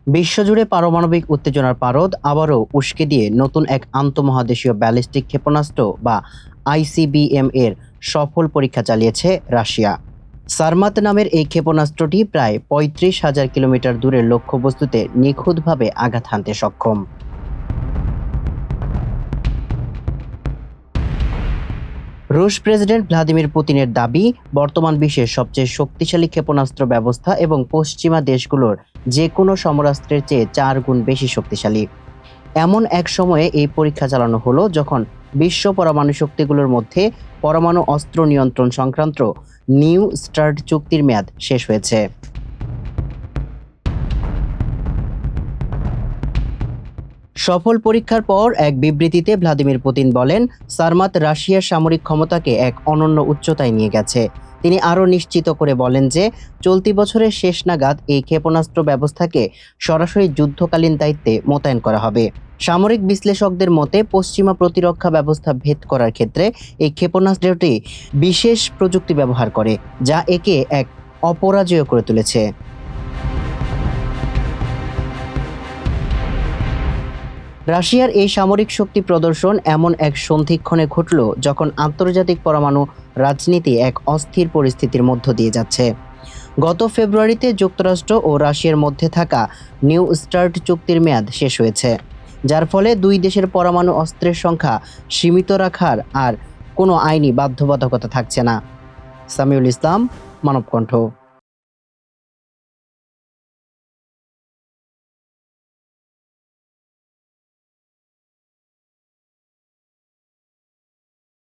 বিশ্বজুড়ে পারমাণবিক উত্তেজনার পারদ আবারও উস্কে দিয়ে নতুন এক আন্তঃমহাদেশীয় ব্যালিস্টিক ক্ষেপণাস্ত্র বা আইসিবিএম এর সফল পরীক্ষা চালিয়েছে রাশিয়া। সারমাত নামের এই ক্ষেপণাস্ত্রটি প্রায় ৩৫,০০০ কিলোমিটার দূরের লক্ষ্যবস্তুতে নিখুঁতভাবে আঘাত হানতে সক্ষম। রুশ প্রেসিডেন্ট ভ্লাদিমির পুতিনের দাবি, বর্তমান বিশ্বের সবচেয়ে শক্তিশালী ক্ষেপণাস্ত্র ব্যবস্থা এবং পশ্চিমা দেশগুলোর যে কোনো সমরাস্ত্রের চেয়ে 4 গুণ বেশি শক্তিশালী। এমন এক সময়ে এই পরীক্ষা চালানো হলো যখন বিশ্ব পরমাণু শক্তিগুলোর মধ্যে পরমাণু অস্ত্র নিয়ন্ত্রণ সংক্রান্ত নিউ স্টার্ট চুক্তির মেয়াদ শেষ হয়েছে। সফল পরীক্ষার পর এক বিবৃতিতে ভ্লাদিমির পুতিন বলেন, সারমাত রাশিয়ার সামরিক ক্ষমতাকে এক অনন্য উচ্চতায় নিয়ে গেছে। তিনি আরও নিশ্চিত করে বলেন যে চলতি বছরের শেষ নাগাদ এই ক্ষেপণাস্ত্র ব্যবস্থাকে সরাসরি যুদ্ধকালীন দায়িত্বে মোতায়েন করা হবে। সামরিক বিশ্লেষকদের মতে পশ্চিমা প্রতিরক্ষা ব্যবস্থা ভেদ করার ক্ষেত্রে এই ক্ষেপণাস্ত্রটি বিশেষ প্রযুক্তি ব্যবহার করে, যা একে এক অপরাজেয় করে তুলেছে। রাশিয়ার এই সামরিক শক্তি প্রদর্শন এমন এক সন্ধিক্ষণে ঘটল যখন আন্তর্জাতিক পরমাণু রাজনীতি এক অস্থির পরিস্থিতির মধ্য দিয়ে যাচ্ছে। গত ফেব্রুয়ারিতে যুক্তরাষ্ট্র ও রাশিয়ার মধ্যে থাকা নিউ স্টার্ট চুক্তির মেয়াদ শেষ হয়েছে, যার ফলে দুই দেশের পরমাণু অস্ত্রের সংখ্যা সীমিত রাখার আর কোনো আইনি বাধ্যবাধকতা থাকছে না। সামিউল ইসলাম, মানবকণ্ঠ।